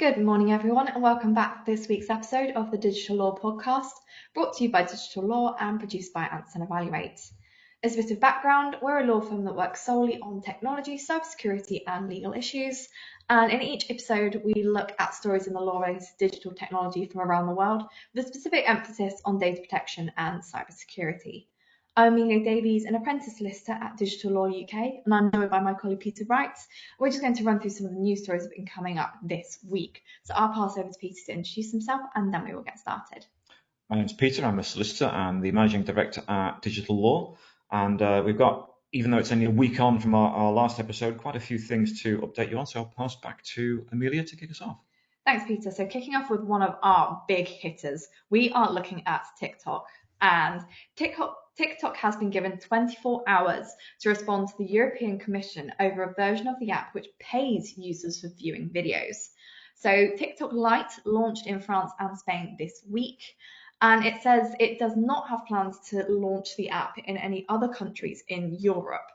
Good morning, everyone, and welcome back to this week's episode of the Digital Law Podcast, brought to you by Digital Law and produced by Anson Evaluate. As a bit of background, we're a law firm that works solely on technology, cybersecurity, and legal issues. And in each episode, we look at stories in the law-based digital technology from around the world, with a specific emphasis on data protection and cybersecurity. I'm Amelia Davies, an apprentice solicitor at Digital Law UK, and I'm joined by my colleague Peter Wright. We're just going to run through some of the news stories that have been coming up this week. So I'll pass over to Peter to introduce himself, and then we will get started. My name's Peter. I'm a solicitor and the managing director at Digital Law. And we've got, even though it's only a week on from our last episode, quite a few things to update you on. So I'll pass back to Amelia to kick us off. Thanks, Peter. So kicking off with one of our big hitters, we are looking at TikTok. And TikTok has been given 24 hours to respond to the European Commission over a version of the app which pays users for viewing videos. So TikTok Lite launched in France and Spain this week, and it says it does not have plans to launch the app in any other countries in Europe.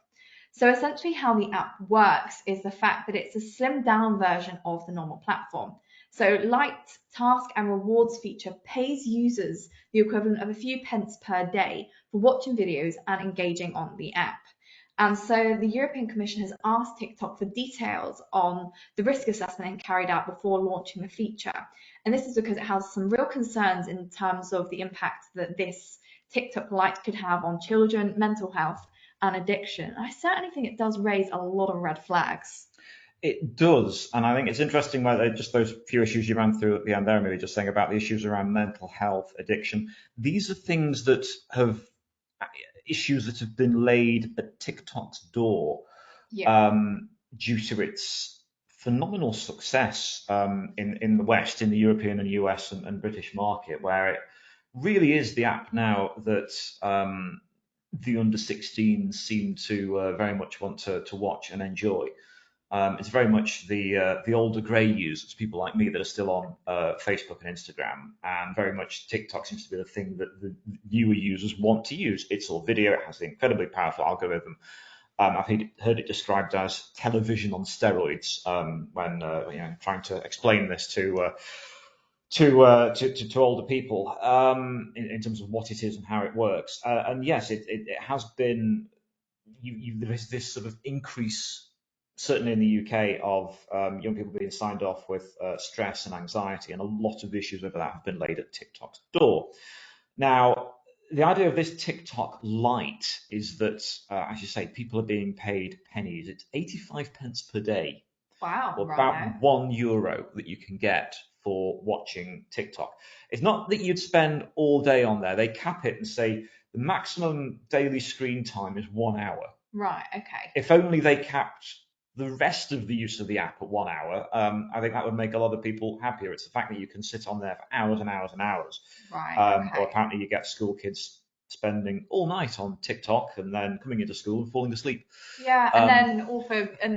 So essentially how the app works is the fact that it's a slimmed down version of the normal platform. So Lite task and rewards feature pays users the equivalent of a few pence per day for watching videos and engaging on the app. And so the European Commission has asked TikTok for details on the risk assessment carried out before launching the feature. And this is because it has some real concerns in terms of the impact that this TikTok Lite could have on children, mental health, and addiction. I certainly think it does raise a lot of red flags. It does, and I think it's interesting whether just those few issues you ran through at the end there, maybe just saying about the issues around mental health, addiction. These are things that have issues that have been laid at TikTok's door due to its phenomenal success in the West, in the European and US and British market, where it really is the app now that the under 16s seem to very much want to watch and enjoy. It's very much the older grey users, people like me that are still on Facebook and Instagram, and very much TikTok seems to be the thing that the newer users want to use. It's all video, it has the incredibly powerful algorithm. I've heard it described as television on steroids when trying to explain this to older people in terms of what it is and how it works. And yes, it has been. There is this sort of increase, certainly in the UK, of young people being signed off with stress and anxiety, and a lot of issues over that have been laid at TikTok's door. Now, the idea of this TikTok Lite is that, as you say, people are being paid pennies. It's 85 pence per day. Wow. Or about €1 that you can get for watching TikTok. It's not that you'd spend all day on there. They cap it and say the maximum daily screen time is 1 hour. Right, okay. If only they capped the rest of the use of the app at 1 hour, I think that would make a lot of people happier. It's the fact that you can sit on there for hours and hours and hours. Right, okay. Or apparently you get school kids spending all night on TikTok and then coming into school and falling asleep. Yeah, and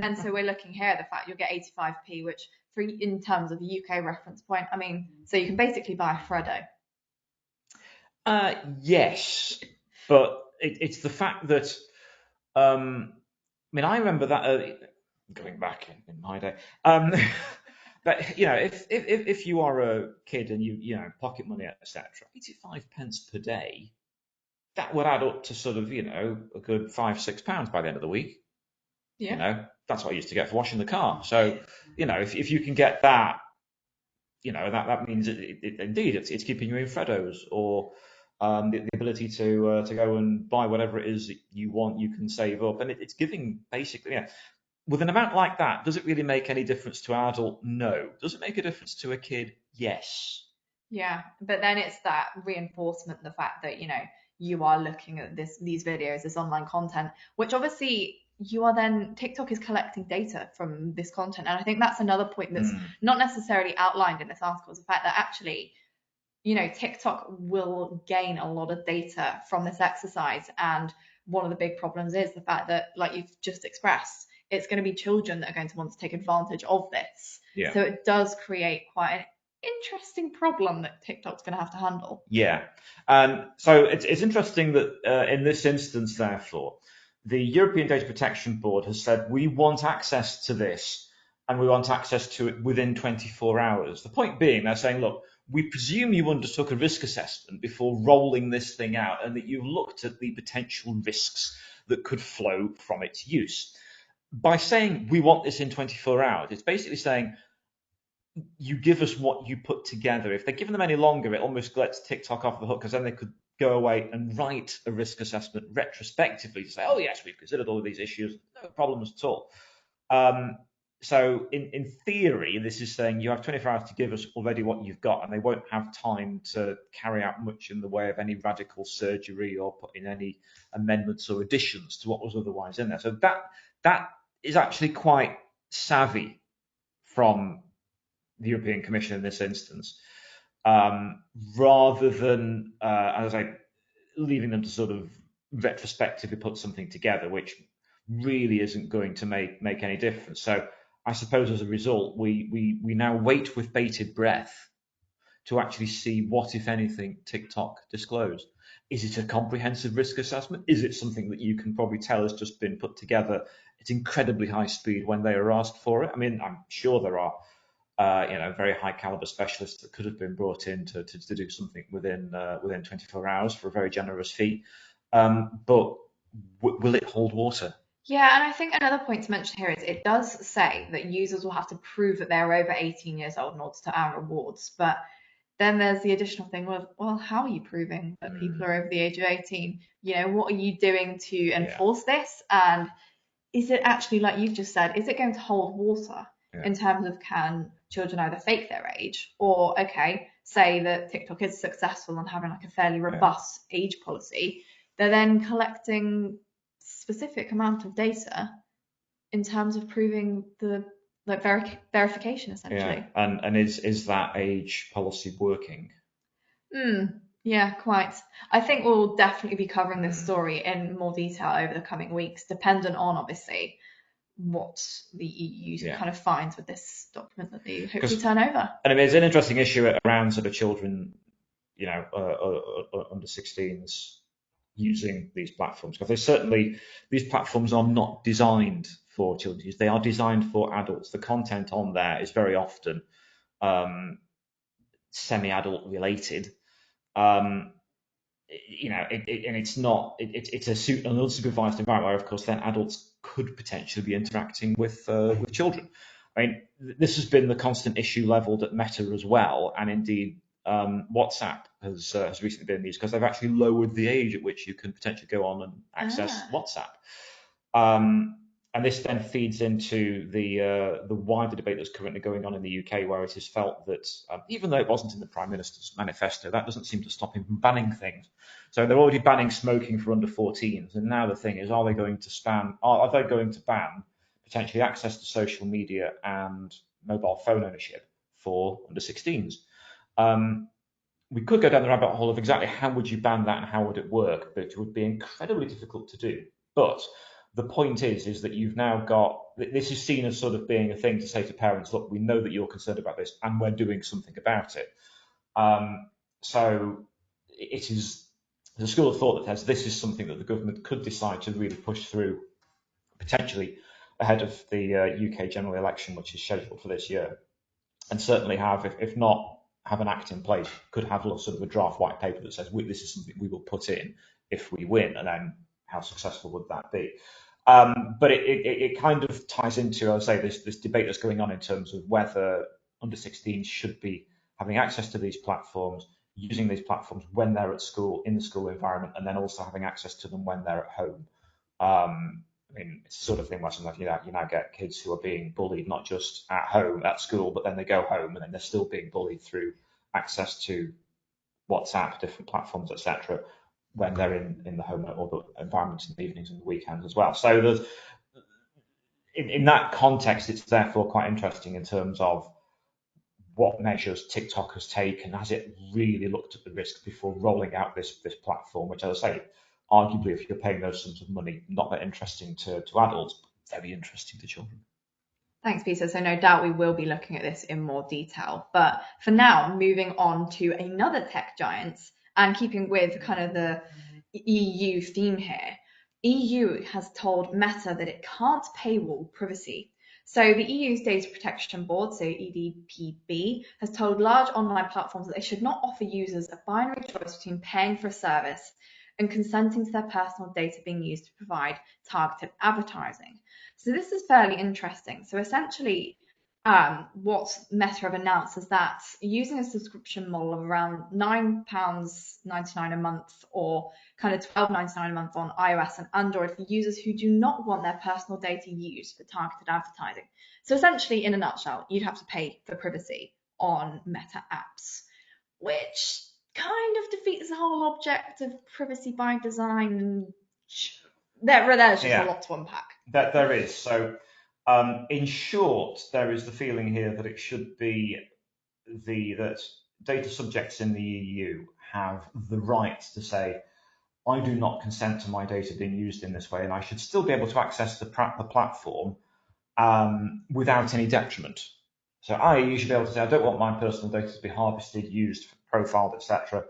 then so we're looking here at the fact you'll get 85p, which in terms of the UK reference point, I mean, so you can basically buy a Freddo. Yes, but it's the fact that I remember that going back in my day. But if you are a kid and you pocket money, etc., 85 pence per day, that would add up to sort of a good £5-6 by the end of the week. Yeah. That's what I used to get for washing the car. So if you can get that, that means indeed it's keeping you in Freddos, or the ability to go and buy whatever it is that you want, you can save up, and it's giving basically. With an amount like that, does it really make any difference to an adult? No. Does it make a difference to a kid? Yes. Yeah, but then it's that reinforcement, the fact that you are looking at these videos, this online content, which obviously TikTok is collecting data from this content, and I think that's another point that's not necessarily outlined in this article, is the fact that actually TikTok will gain a lot of data from this exercise. And one of the big problems is the fact that, like you've just expressed, it's going to be children that are going to want to take advantage of this. Yeah. So it does create quite an interesting problem that TikTok's going to have to handle. Yeah. So it's interesting that in this instance, therefore, the European Data Protection Board has said we want access to this and we want access to it within 24 hours. The point being, they're saying, look, we presume you undertook a risk assessment before rolling this thing out and that you've looked at the potential risks that could flow from its use. By saying we want this in 24 hours, it's basically saying you give us what you put together. If they're giving them any longer, it almost lets TikTok off the hook, because then they could go away and write a risk assessment retrospectively to say, oh yes, we've considered all of these issues, no problems at all. So in theory, this is saying you have 24 hours to give us already what you've got, and they won't have time to carry out much in the way of any radical surgery or put in any amendments or additions to what was otherwise in there. So that is actually quite savvy from the European Commission in this instance, rather than, as I say, leaving them to sort of retrospectively put something together, which really isn't going to make any difference. So I suppose as a result, we now wait with bated breath to actually see what, if anything, TikTok disclosed. Is it a comprehensive risk assessment? Is it something that you can probably tell has just been put together at incredibly high speed when they are asked for it? I mean, I'm sure there are very high caliber specialists that could have been brought in to do something within 24 hours for a very generous fee. But will it hold water? Yeah, and I think another point to mention here is it does say that users will have to prove that they're over 18 years old in order to earn rewards. But then there's the additional thing of, well, how are you proving that people are over the age of 18? What are you doing to enforce this? And is it actually, like you've just said, is it going to hold water in terms of, can children either fake their age, or, okay, say that TikTok is successful in having like a fairly robust age policy, they're then collecting specific amount of data in terms of proving the verification, essentially. And is that age policy working? Yeah, quite. I think we'll definitely be covering this story in more detail over the coming weeks, dependent on obviously what the EU kind of finds with this document that they hopefully turn over. And I mean, it's an interesting issue around sort of children, under 16s using these platforms, because these platforms are not designed for children to use. They are designed for adults. The content on there is very often semi-adult related. And it's not. It's an unsupervised environment where, of course, then adults could potentially be interacting with children. I mean, this has been the constant issue levelled at Meta as well, and indeed WhatsApp has recently been used, because they've actually lowered the age at which you can potentially go on and access WhatsApp. And this then feeds into the wider debate that's currently going on in the UK, where it is felt that even though it wasn't in the Prime Minister's manifesto, that doesn't seem to stop him from banning things. So they're already banning smoking for under 14s, and now the thing is, are they going to ban potentially access to social media and mobile phone ownership for under 16s? We could go down the rabbit hole of exactly how would you ban that and how would it work, but it would be incredibly difficult to do. But the point is that you've now got, this is seen as sort of being a thing to say to parents, look, we know that you're concerned about this and we're doing something about it. So it is, there's a school of thought that says this is something that the government could decide to really push through, potentially ahead of the UK general election, which is scheduled for this year, and certainly have, if not have an act in place, could have sort of a draft white paper that says this is something we will put in if we win, and then how successful would that be? But it kind of ties into, I would say, this debate that's going on in terms of whether under 16s should be having access to these platforms, using these platforms when they're at school, in the school environment, and then also having access to them when they're at home. I mean, it's the sort of thing where sometimes you now get kids who are being bullied, not just at home, at school, but then they go home and then they're still being bullied through access to WhatsApp, different platforms, etc., when they're in the home or the environments in the evenings and the weekends as well. So there's, in that context, it's therefore quite interesting in terms of what measures TikTok has taken. Has it really looked at the risk before rolling out this platform, which, as I say, arguably, if you're paying those sums of money, not that interesting to adults, but very interesting to children. Thanks, Peter. So no doubt we will be looking at this in more detail. But for now, moving on to another tech giant, and keeping with kind of the EU theme here, EU has told Meta that it can't paywall privacy. So the EU's Data Protection Board, so EDPB, has told large online platforms that they should not offer users a binary choice between paying for a service and consenting to their personal data being used to provide targeted advertising. So this is fairly interesting. So essentially, what Meta have announced is that using a subscription model of around £9.99 a month or kind of £12.99 a month on iOS and Android for users who do not want their personal data used for targeted advertising. So essentially, in a nutshell, you'd have to pay for privacy on Meta apps, which kind of defeats the whole object of privacy by design. And there's just a lot to unpack. That there is. So in short, there is the feeling here that it should be that data subjects in the EU have the right to say, I do not consent to my data being used in this way, and I should still be able to access the platform without any detriment. So you should be able to say, I don't want my personal data to be harvested, used, profiled, etc.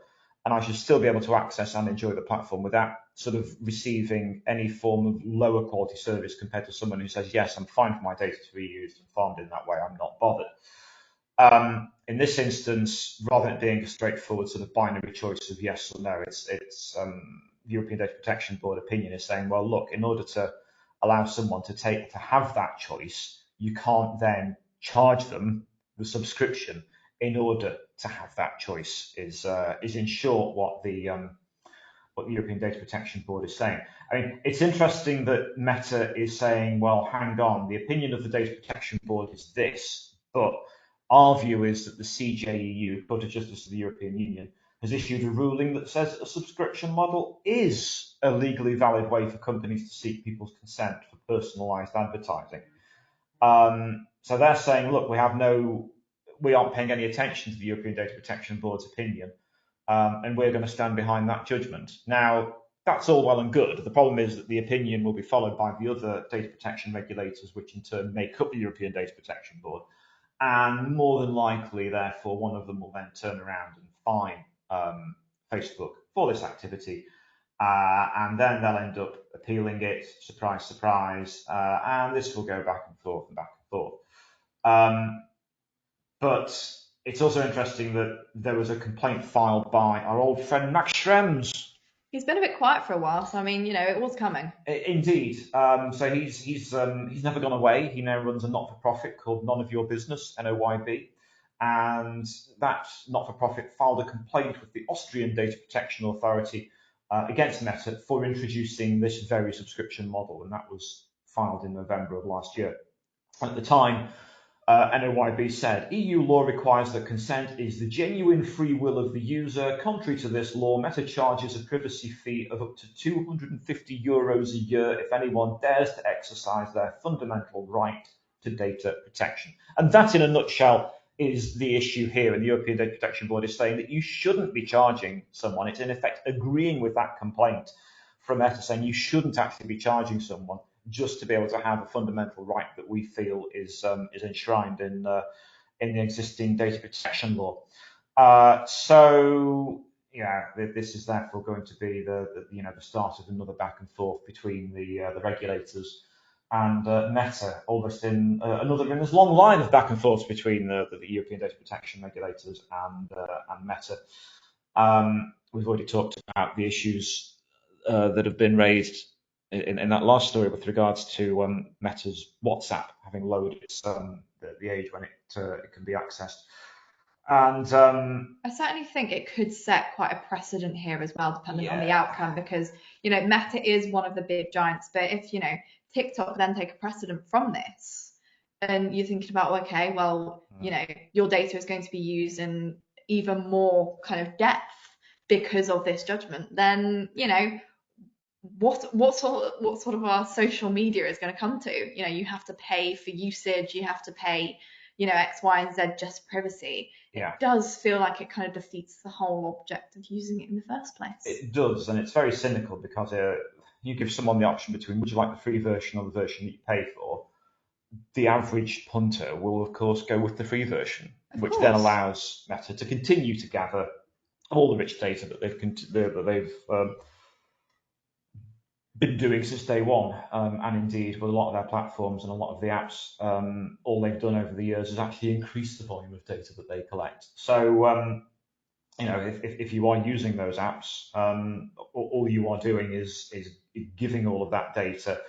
And I should still be able to access and enjoy the platform without sort of receiving any form of lower quality service compared to someone who says, yes, I'm fine for my data to be used and farmed in that way, I'm not bothered. In this instance, rather than it being a straightforward sort of binary choice of yes or no, it's European Data Protection Board opinion is saying, well, look, in order to allow someone to have that choice, you can't then charge them the subscription in order to have that choice. Is in short what the European Data Protection Board is saying. I mean, it's interesting that Meta is saying, well, hang on, the opinion of the Data Protection Board is this, but our view is that the CJEU, Court of Justice of the European Union, has issued a ruling that says that a subscription model is a legally valid way for companies to seek people's consent for personalised advertising. So they're saying, look, we aren't paying any attention to the European Data Protection Board's opinion, and we're going to stand behind that judgment. Now, that's all well and good. The problem is that the opinion will be followed by the other data protection regulators, which in turn make up the European Data Protection Board. And more than likely, therefore, one of them will then turn around and fine Facebook for this activity. And then they'll end up appealing it, surprise, surprise, and this will go back and forth and back and forth. But it's also interesting that there was a complaint filed by our old friend Max Schrems. He's been a bit quiet for a while, so I mean, it was coming. Indeed. So he's never gone away. He now runs a not-for-profit called None of Your Business, NOYB, and that not-for-profit filed a complaint with the Austrian Data Protection Authority against Meta for introducing this very subscription model, and that was filed in November of last year. At the time, NOYB said, EU law requires that consent is the genuine free will of the user. Contrary to this law, Meta charges a privacy fee of up to €250 a year if anyone dares to exercise their fundamental right to data protection. And that, in a nutshell, is the issue here. And the European Data Protection Board is saying that you shouldn't be charging someone. It's in effect agreeing with that complaint from Meta, saying you shouldn't actually be charging someone just to be able to have a fundamental right that we feel is enshrined in the existing data protection law. So yeah, this is therefore going to be the start of another back and forth between the regulators and Meta, almost in another in this long line of back and forth between the European data protection regulators and Meta. We've already talked about the issues that have been raised in that last story with regards to Meta's WhatsApp having lowered its the age when it can be accessed. And I certainly think it could set quite a precedent here as well, depending on the outcome, because Meta is one of the big giants. But if TikTok then take a precedent from this, and you're thinking about, okay, well, your data is going to be used in even more kind of depth because of this judgment, then what sort of our social media is going to come to? You have to pay for usage, you have to pay X, Y, and Z just privacy. Yeah. It does feel like it kind of defeats the whole object of using it in the first place. It does, and it's very cynical because you give someone the option between would you like the free version or the version that you pay for. The average punter will, of course, go with the free version, which then allows Meta to continue to gather all the rich data that they've been doing since day one, and indeed with a lot of their platforms and a lot of the apps, all they've done over the years is actually increase the volume of data that they collect. So if you are using those apps, all you are doing is giving all of that data,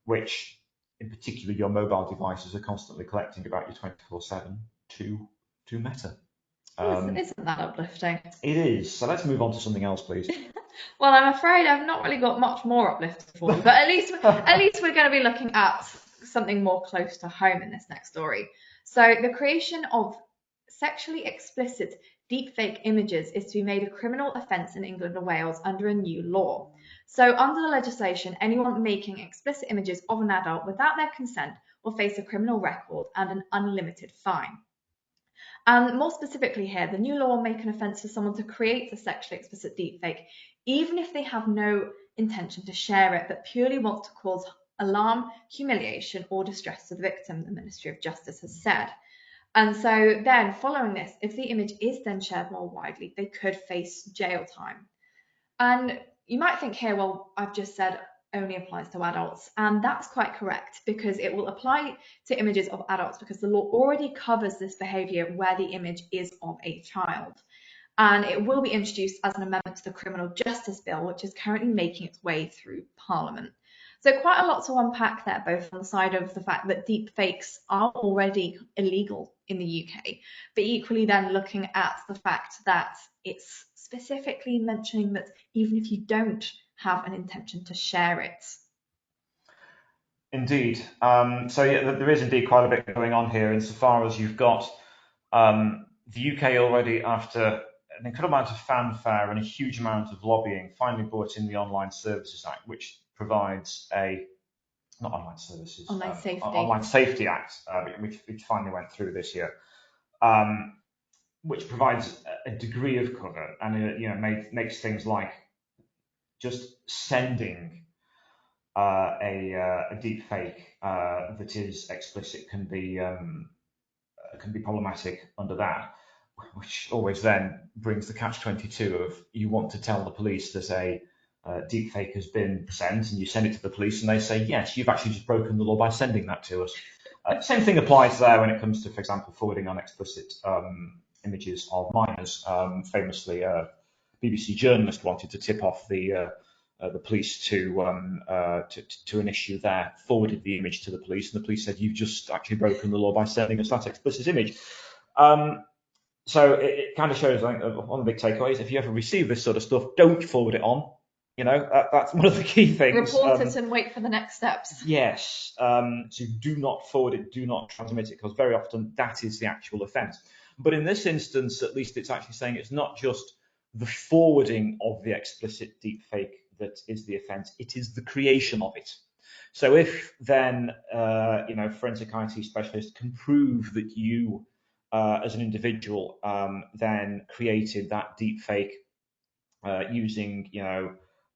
which in particular your mobile devices are constantly collecting about you 24/7 to Meta. Isn't that uplifting? It is. So let's move on to something else, please. Well, I'm afraid I've not really got much more uplifting for you, but at least we're going to be looking at something more close to home in this next story. So the creation of sexually explicit deepfake images is to be made a criminal offence in England and Wales under a new law. So under the legislation, anyone making explicit images of an adult without their consent will face a criminal record and an unlimited fine. And more specifically here, the new law will make an offence for someone to create a sexually explicit deepfake, even if they have no intention to share it, but purely want to cause alarm, humiliation, or distress to the victim, the Ministry of Justice has said. And so then, following this, if the image is then shared more widely, they could face jail time. And you might think here, well, I've just said only applies to adults, and that's quite correct, because it will apply to images of adults because the law already covers this behaviour where the image is of a child. And it will be introduced as an amendment to the Criminal Justice Bill, which is currently making its way through Parliament. So quite a lot to unpack there, both on the side of the fact that deepfakes are already illegal in the UK, but equally then looking at the fact that it's specifically mentioning that even if you don't have an intention to share it. Indeed. So yeah, there is indeed quite a bit going on here insofar as you've got the UK already, after an incredible amount of fanfare and a huge amount of lobbying, finally brought in the Online Services Act, which provides not online services, Online Safety Act, which finally went through this year, which provides a degree of cover and makes things like just sending a deep fake that is explicit can be problematic under that, which always then brings the catch-22 of you want to tell the police that a deep fake has been sent, and you send it to the police and they say, yes, you've actually just broken the law by sending that to us. Same thing applies there when it comes to, for example, forwarding on explicit images of minors. Famously, a BBC journalist wanted to tip off the police to an issue there, forwarded the image to the police, and the police said, you've just actually broken the law by sending us that explicit image. So it kind of shows, I think, one of the big takeaways: if you ever receive this sort of stuff, don't forward it on. That's one of the key things. Report it and wait for the next steps. Yes. So do not forward it, do not transmit it, because very often that is the actual offence. But in this instance, at least, it's actually saying it's not just the forwarding of the explicit deepfake that is the offence, it is the creation of it. So if then, forensic IT specialists can prove that you, as an individual, then created that deepfake using,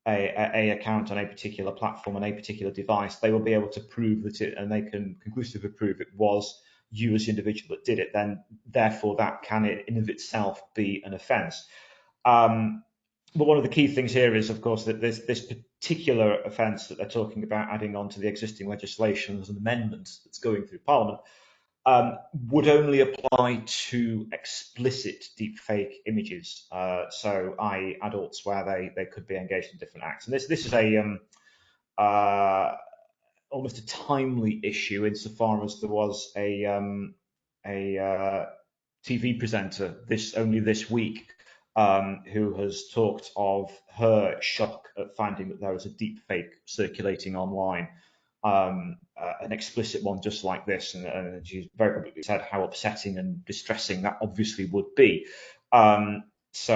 a account on a particular platform on a particular device, they will be able to prove that it, and they can conclusively prove it was you as the individual that did it. Then, therefore, that can in of itself be an offence. But one of the key things here is, of course, that this particular offence that they're talking about adding on to the existing legislation as an amendment that's going through Parliament would only apply to explicit deepfake images, so i.e. adults where they could be engaged in different acts. And this is a almost a timely issue insofar as there was a TV presenter this week who has talked of her shock at finding that there was a deepfake circulating online. An explicit one just like this, and she's very publicly said how upsetting and distressing that obviously would be. It's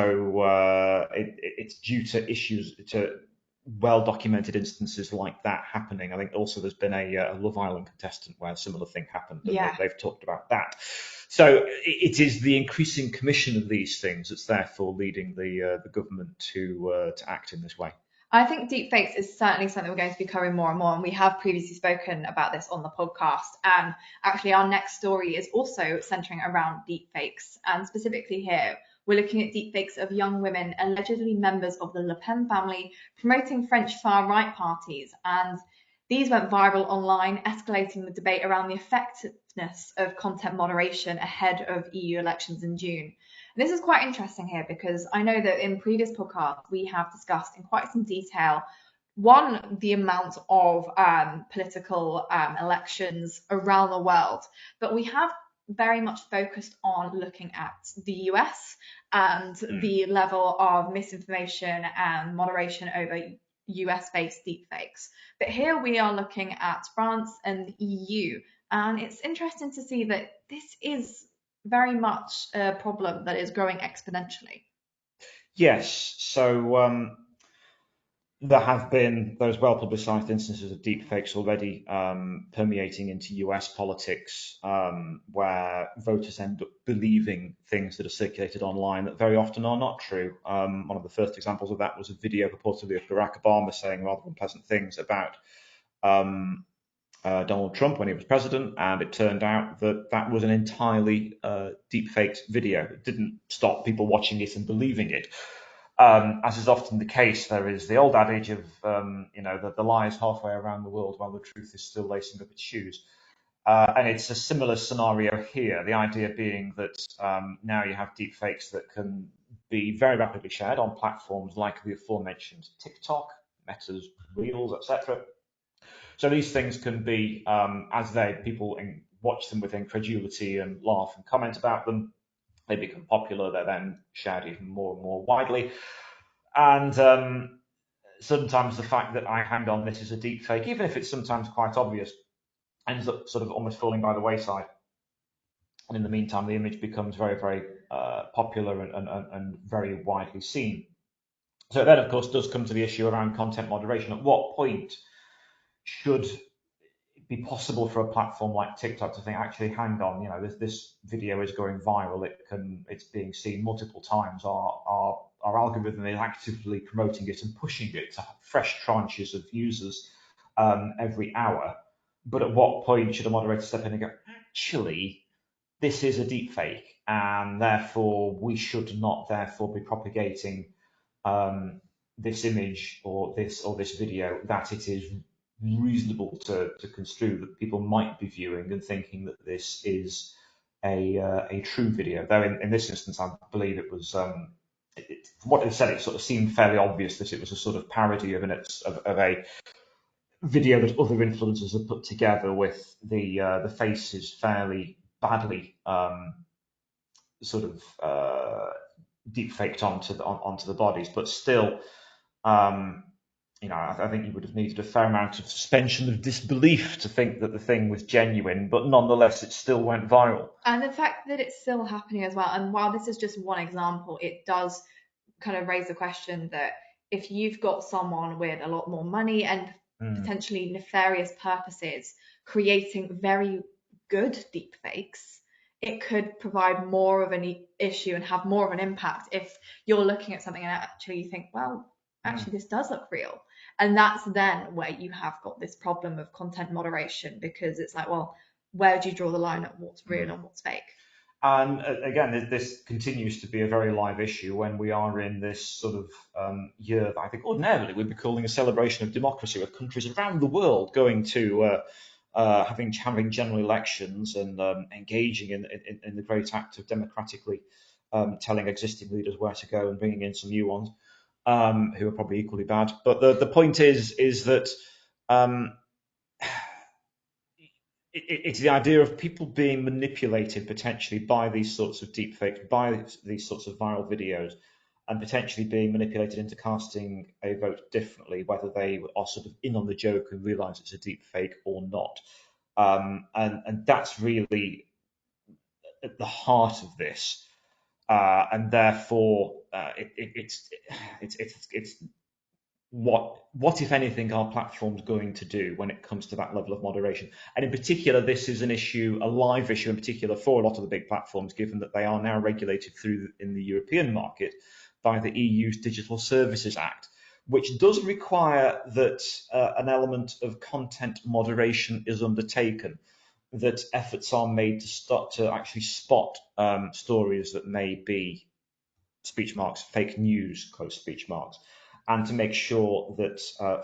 due to issues, to well-documented instances like that happening. I think also there's been a Love Island contestant where a similar thing happened, and they've talked about that. So it is the increasing commission of these things that's therefore leading the government to act in this way. I think deepfakes is certainly something we're going to be covering more and more, and we have previously spoken about this on the podcast. And actually, our next story is also centering around deepfakes, and specifically here, We're looking at deepfakes of young women, allegedly members of the Le Pen family, promoting French far-right parties. And these went viral online, escalating the debate around the effectiveness of content moderation ahead of EU elections in June. And this is quite interesting here because I know that in previous podcasts we have discussed in quite some detail one, the amount of political elections around the world, but we have very much focused on looking at the US and the level of misinformation and moderation over US-based deepfakes. But here we are looking at France and the EU, and it's interesting to see that this is very much a problem that is growing exponentially. Yes, so there have been those well-publicized instances of deepfakes already permeating into US politics, where voters end up believing things that are circulated online that very often are not true. One of the first examples of that was a video purportedly of Barack Obama saying rather unpleasant things about Donald Trump when he was president, and it turned out that that was an entirely deepfaked video. It didn't stop people watching it and believing it. As is often the case, there is the old adage of, that the lie is halfway around the world while the truth is still lacing up its shoes. And it's a similar scenario here, the idea being that now you have deepfakes that can be very rapidly shared on platforms like the aforementioned TikTok, Meta's Reels, etc. So these things can be, as people watch them with incredulity and laugh and comment about them, they become popular, they're then shared even more and more widely. And sometimes the fact that I hang on this is a deep fake, even if it's sometimes quite obvious, ends up sort of almost falling by the wayside. And in the meantime, the image becomes very, very popular and very widely seen. So then, of course, does come to the issue around content moderation. At what point should be possible for a platform like TikTok to think, actually, hang on, this video is going viral. It's being seen multiple times. Our algorithm is actively promoting it and pushing it to fresh tranches of users every hour. But at what point should a moderator step in and go, actually, this is a deep fake, and therefore we should not therefore be propagating this image or this video that it is reasonable to construe that people might be viewing and thinking that this is a true video. Though in this instance, I believe it was, from what they said, it sort of seemed fairly obvious that it was a sort of parody of a video that other influencers had put together with the faces fairly badly sort of deep faked onto the bodies, but still. I think you would have needed a fair amount of suspension of disbelief to think that the thing was genuine, but nonetheless, it still went viral. And the fact that it's still happening as well, and while this is just one example, it does kind of raise the question that if you've got someone with a lot more money and potentially nefarious purposes creating very good deepfakes, it could provide more of an issue and have more of an impact if you're looking at something and actually you think, well, actually this does look real. And that's then where you have got this problem of content moderation, because it's like, well, where do you draw the line at what's real and what's fake? And again, this continues to be a very live issue when we are in this sort of year that I think ordinarily we'd be calling a celebration of democracy, with countries around the world going to having general elections and engaging in the great act of democratically telling existing leaders where to go and bringing in some new ones who are probably equally bad. But the point is that it's the idea of people being manipulated potentially by these sorts of deepfakes, by these sorts of viral videos, and potentially being manipulated into casting a vote differently, whether they are sort of in on the joke and realise it's a deepfake or not. And that's really at the heart of this, and therefore it's what if anything are platforms going to do when it comes to that level of moderation? And in particular, this is an issue, a live issue in particular for a lot of the big platforms, given that they are now regulated in the European market by the EU's Digital Services Act, which does require that an element of content moderation is undertaken, that efforts are made to start to actually spot stories that may be speech marks, fake news, close speech marks, and to make sure that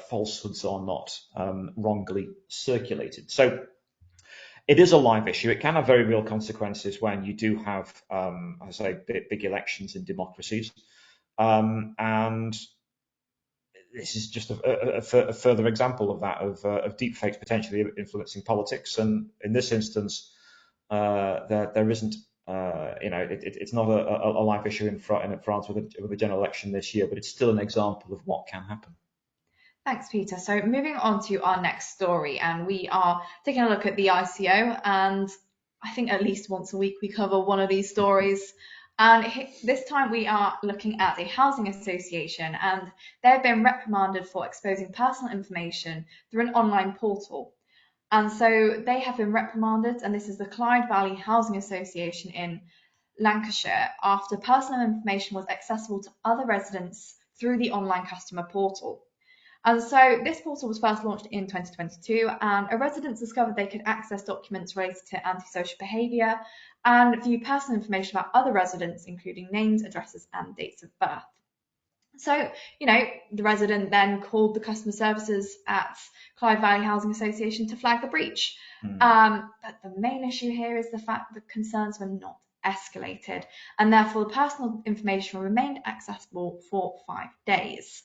falsehoods are not wrongly circulated. So it is a live issue. It can have very real consequences when you do have, as I say, big elections in democracies. And this is just a further example of that, of deepfakes potentially influencing politics. And in this instance, there isn't, it's not a live issue in France with a general election this year, but it's still an example of what can happen. Thanks, Peter. So moving on to our next story, and we are taking a look at the ICO, and I think at least once a week we cover one of these stories. And this time we are looking at a housing association, and they've been reprimanded for exposing personal information through an online portal. And so they have been reprimanded, and this is the Clyde Valley Housing Association in Lancashire, after personal information was accessible to other residents through the online customer portal. And so this portal was first launched in 2022, and a residents discovered they could access documents related to antisocial behaviour and view personal information about other residents, including names, addresses, and dates of birth. So, the resident then called the customer services at Clyde Valley Housing Association to flag the breach. But the main issue here is the fact that concerns were not escalated, and therefore the personal information remained accessible for 5 days.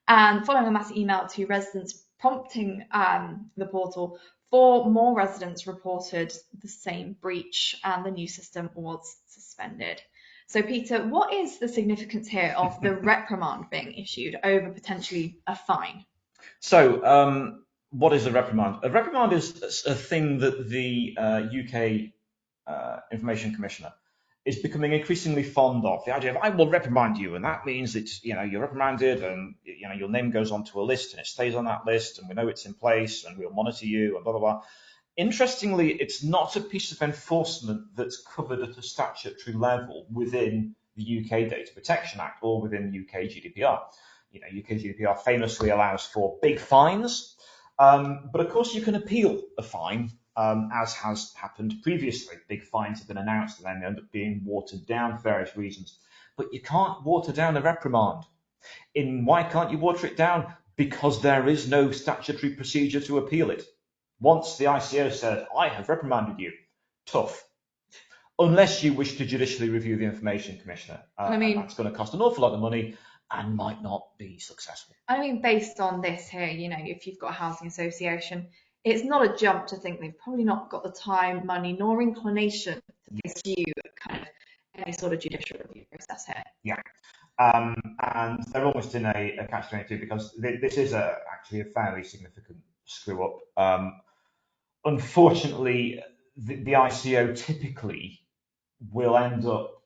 And following a mass email to residents prompting the portal, 4 more residents reported the same breach, and the new system was suspended. So, Peter, what is the significance here of the reprimand being issued over potentially a fine? So, what is a reprimand? A reprimand is a thing that the UK Information Commissioner is becoming increasingly fond of. The idea of, I will reprimand you, and that means that you're reprimanded, and your name goes onto a list, and it stays on that list, and we know it's in place, and we'll monitor you, and blah blah blah. Interestingly, it's not a piece of enforcement that's covered at a statutory level within the UK Data Protection Act or within UK GDPR. UK GDPR famously allows for big fines, but of course you can appeal a fine, as has happened previously. Big fines have been announced and then end up being watered down for various reasons. But you can't water down a reprimand. Why can't you water it down? Because there is no statutory procedure to appeal it. Once the ICO says, I have reprimanded you, tough. Unless you wish to judicially review the Information Commissioner. And that's going to cost an awful lot of money and might not be successful. Based on this here, if you've got a housing association, it's not a jump to think they've probably not got the time, money, nor inclination to pursue kind of any sort of judicial review process here. Yeah. And they're almost in a catch-22 because this is actually a fairly significant screw up. Unfortunately, the ICO typically will end up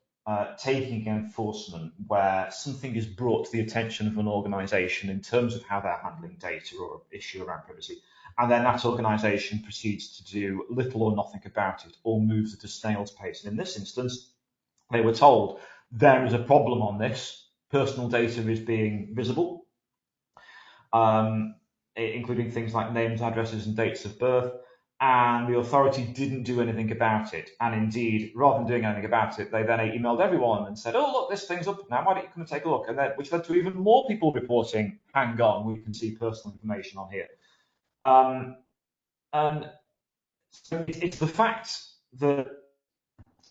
taking enforcement where something is brought to the attention of an organisation in terms of how they're handling data or issue around privacy, and then that organisation proceeds to do little or nothing about it or moves at a snail's pace. And in this instance, they were told there is a problem on this. Personal data is being visible, including things like names, addresses, and dates of birth. And the authority didn't do anything about it. And indeed, rather than doing anything about it, they then emailed everyone and said, oh, look, this thing's up now, why don't you come and take a look? And which led to even more people reporting, hang on, we can see personal information on here. And so it's the fact that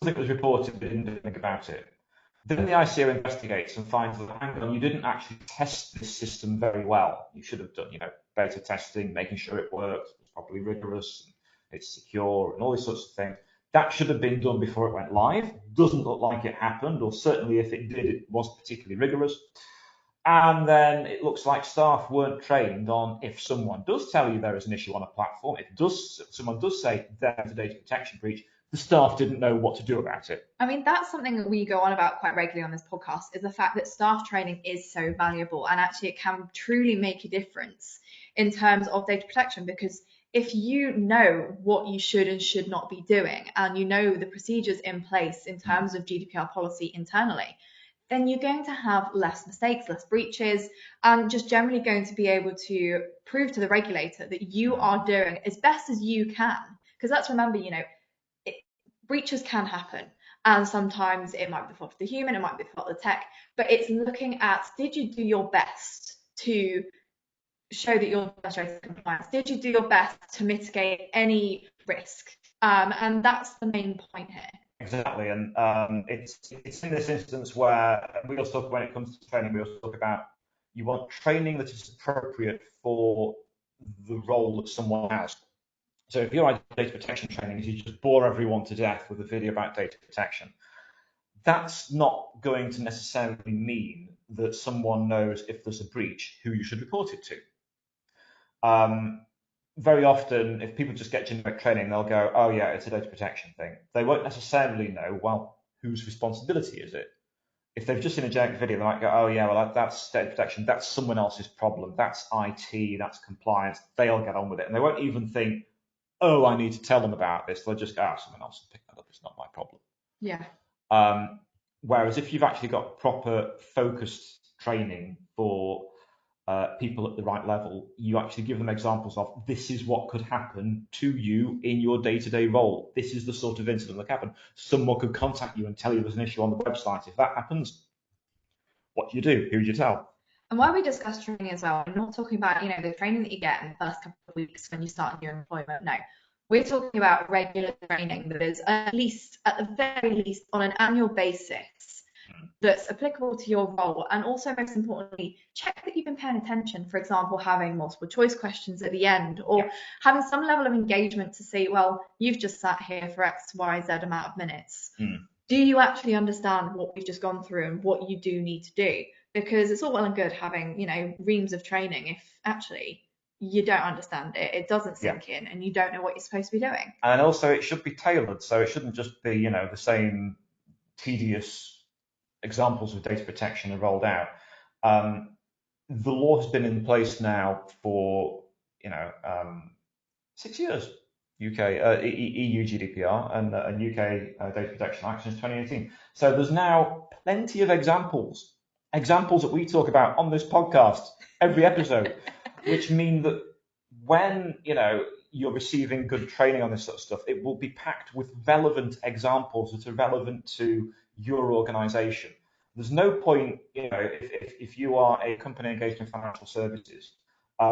something was reported, but didn't do anything about it. Then the ICO investigates and finds that, hang on, you didn't actually test this system very well. You should have done, beta testing, making sure it works, it's properly rigorous, it's secure, and all these sorts of things. That should have been done before it went live. Doesn't look like it happened, or certainly if it did, it wasn't particularly rigorous. And then it looks like staff weren't trained on, if someone does tell you there is an issue on a platform, someone does say there's a data protection breach, the staff didn't know what to do about it. That's something that we go on about quite regularly on this podcast, is the fact that staff training is so valuable, and actually it can truly make a difference in terms of data protection, because if you know what you should and should not be doing, and you know the procedures in place in terms of GDPR policy internally, then you're going to have less mistakes, less breaches, and just generally going to be able to prove to the regulator that you are doing as best as you can. Because let's remember, breaches can happen, And sometimes it might be the fault of the human, it might be the fault of the tech, but it's looking at, did you do your best to show that you're demonstrating compliance? Did you do your best to mitigate any risk? And that's the main point here. Exactly, and it's in this instance where we also talk, when it comes to training, we also talk about you want training that is appropriate for the role that someone has. So if your idea of data protection training is you just bore everyone to death with a video about data protection, that's not going to necessarily mean that someone knows if there's a breach who you should report it to. Very often, if people just get generic training, they'll go, oh yeah, it's a data protection thing. They won't necessarily know, well, whose responsibility is it? If they've just seen a generic video, they might go, oh yeah, well, that's data protection, that's someone else's problem, that's IT, that's compliance, they'll get on with it. And they won't even think, oh, I need to tell them about this. They'll just go, oh, someone else will pick that up, it's not my problem. Yeah. Whereas if you've actually got proper focused training for people at the right level, you actually give them examples of this is what could happen to you in your day-to-day role. This is the sort of incident that could happen. Someone could contact you and tell you there's an issue on the website. If that happens, what do you do? Who do you tell? And while we discuss training as well, I'm not talking about, the training that you get in the first couple of weeks when you start your employment. No, we're talking about regular training that is at the very least, on an annual basis that's applicable to your role. And also, most importantly, check that you've been paying attention. For example, having multiple choice questions at the end, or having some level of engagement to see, well, you've just sat here for X, Y, Z amount of minutes. Do you actually understand what we've just gone through and what you do need to do? Because it's all well and good having, reams of training if actually you don't understand it, it doesn't sink in, and you don't know what you're supposed to be doing. And also, it should be tailored. So it shouldn't just be, the same tedious examples of data protection are rolled out. The law has been in place now for 6 years. UK EU GDPR and UK Data Protection Act since 2018. So there's now plenty of examples that we talk about on this podcast every episode, which mean that when you're receiving good training on this sort of stuff, it will be packed with relevant examples that are relevant to your organization. There's no point, if you are a company engaged in financial services,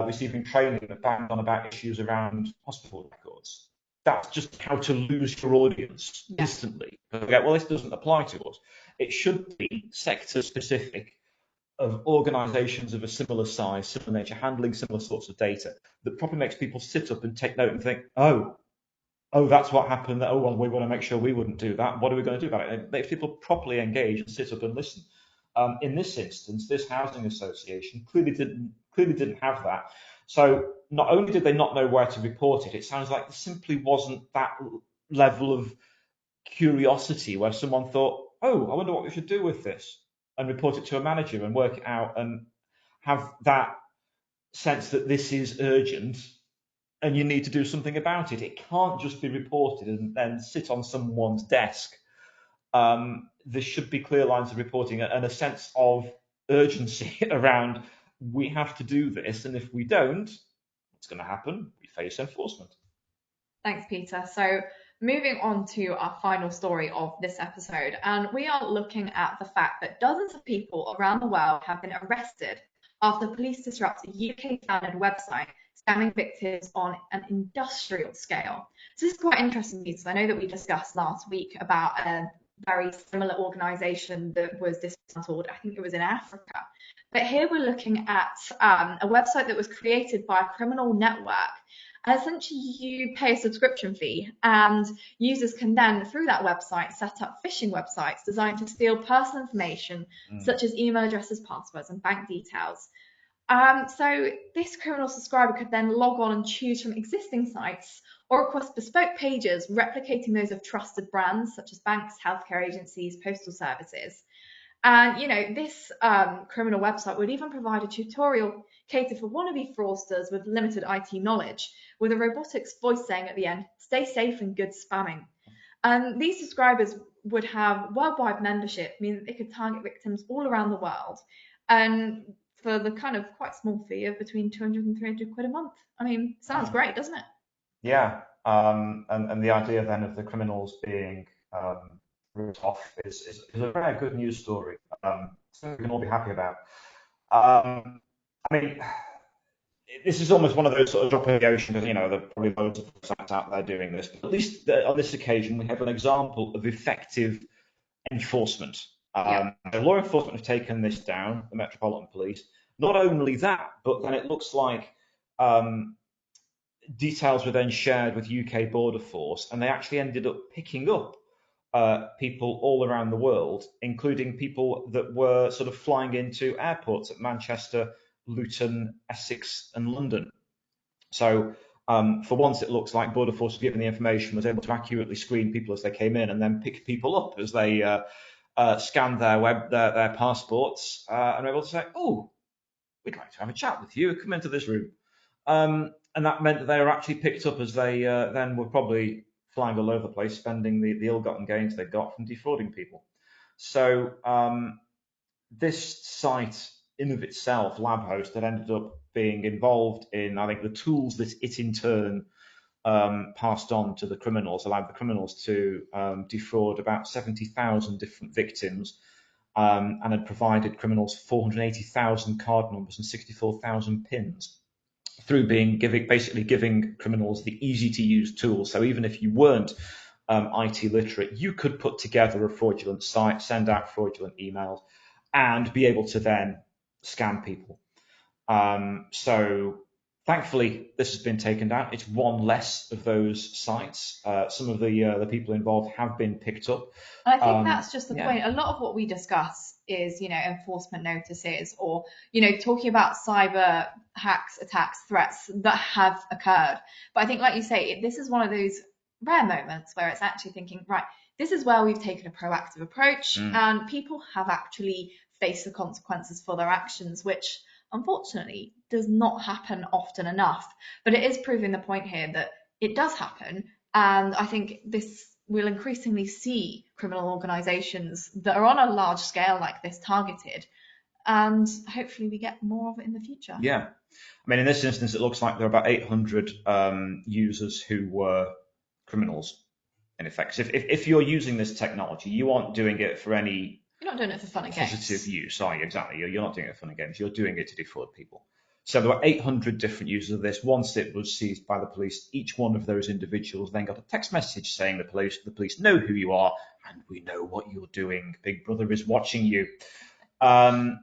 receiving training about issues around hospital records. That's just how to lose your audience instantly. Well, this doesn't apply to us. It should be sector specific, of organizations of a similar size, similar nature, handling similar sorts of data, that probably makes people sit up and take note and think, oh, that's what happened. Oh, well, we want to make sure we wouldn't do that. What are we going to do about it? It makes people properly engage and sit up and listen. In this instance, this housing association clearly didn't have that. So not only did they not know where to report it, it sounds like there simply wasn't that level of curiosity where someone thought, oh, I wonder what we should do with this, and report it to a manager and work it out and have that sense that this is urgent and you need to do something about it. It can't just be reported and then sit on someone's desk. There should be clear lines of reporting and a sense of urgency around, we have to do this, and if we don't, what's going to happen? We face enforcement. Thanks, Peter. So moving on to our final story of this episode, and we are looking at the fact that dozens of people around the world have been arrested after police disrupt a UK-founded website scamming victims on an industrial scale. So this is quite interesting because I know that we discussed last week about a very similar organisation that was dismantled. I think it was in Africa. But here we're looking at a website that was created by a criminal network. And essentially, you pay a subscription fee, and users can then, through that website, set up phishing websites designed to steal personal information, such as email addresses, passwords, and bank details. So this criminal subscriber could then log on and choose from existing sites or request bespoke pages replicating those of trusted brands such as banks, healthcare agencies, postal services. And this criminal website would even provide a tutorial catered for wannabe fraudsters with limited IT knowledge, with a robotics voice saying at the end, "Stay safe and good spamming." And these subscribers would have worldwide membership, meaning that they could target victims all around the world, and for the kind of quite small fee of between 200 and 300 quid a month. I mean, sounds great, doesn't it? Yeah, and the idea then of the criminals being off is a very good news story. Something we can all be happy about. Um, I mean, this is almost one of those sort of drop in the ocean. You know, there are probably loads of sites out there doing this. But at least on this occasion, we have an example of effective enforcement. Yeah. The law enforcement have taken this down, the Metropolitan Police. Not only that, but then it looks like um, details were then shared with UK Border Force, and they actually ended up picking up people all around the world, including people that were sort of flying into airports at Manchester, Luton, Essex, and London. So for once, it looks like Border Force was given the information, was able to accurately screen people as they came in, and then pick people up as they scanned their passports, and were able to say, "Oh, we'd like to have a chat with you. Come into this room." And that meant that they were actually picked up as they then were probably flying all over the place, spending the ill-gotten gains they got from defrauding people. So this site in of itself, LabHost, had ended up being involved in, I think, the tools that it in turn passed on to the criminals, allowed the criminals to defraud about 70,000 different victims, and had provided criminals 480,000 card numbers and 64,000 pins through basically giving criminals the easy to use tools. So even if you weren't IT literate, you could put together a fraudulent site, send out fraudulent emails, and be able to then scam people. So thankfully, this has been taken down. It's one less of those sites. Some of the people involved have been picked up. And I think that's just the point. A lot of what we discuss is, enforcement notices or, talking about cyber hacks, attacks, threats that have occurred. But I think, like you say, this is one of those rare moments where it's actually thinking, right, this is where we've taken a proactive approach and people have actually faced the consequences for their actions, which unfortunately does not happen often enough. But it is proving the point here that it does happen. And I think we'll increasingly see criminal organisations that are on a large scale like this targeted, and hopefully we get more of it in the future. Yeah. I mean, in this instance, it looks like there are about 800 users who were criminals, in effect. So if you're using this technology, you aren't doing it for any You're not doing it for fun and games. Positive use, are you? Exactly. You're not doing it for fun and games. You're doing it to defraud people. So there were 800 different users of this. Once it was seized by the police, each one of those individuals then got a text message saying the police know who you are and we know what you're doing. Big Brother is watching you. And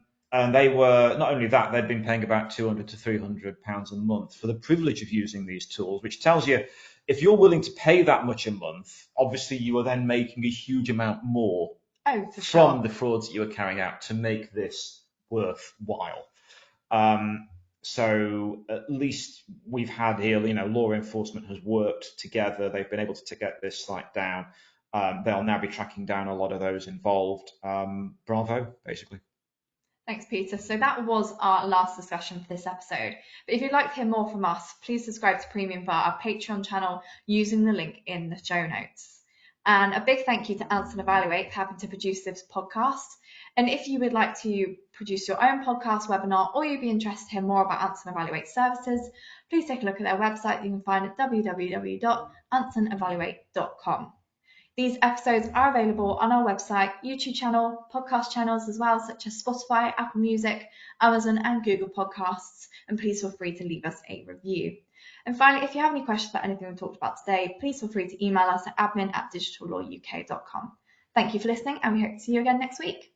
they were, not only that, they'd been paying about £200 to £300 a month for the privilege of using these tools, which tells you if you're willing to pay that much a month, obviously you are then making a huge amount more from the frauds that you are carrying out to make this worthwhile. So at least we've had here, law enforcement has worked together. They've been able to get this site down. They'll now be tracking down a lot of those involved. Bravo, basically. Thanks, Peter. So that was our last discussion for this episode. But if you'd like to hear more from us, please subscribe to Premium via our Patreon channel using the link in the show notes. And a big thank you to Answer and Evaluate for having to produce this podcast. And if you would like to produce your own podcast, webinar, or you'd be interested to hear more about Answer and Evaluate services, please take a look at their website. You can find it at www.answerandevaluate.com. These episodes are available on our website, YouTube channel, podcast channels as well, such as Spotify, Apple Music, Amazon and Google Podcasts. And please feel free to leave us a review. And finally, if you have any questions about anything we talked about today, please feel free to email us at admin@digitallawuk.com. Thank you for listening, and we hope to see you again next week.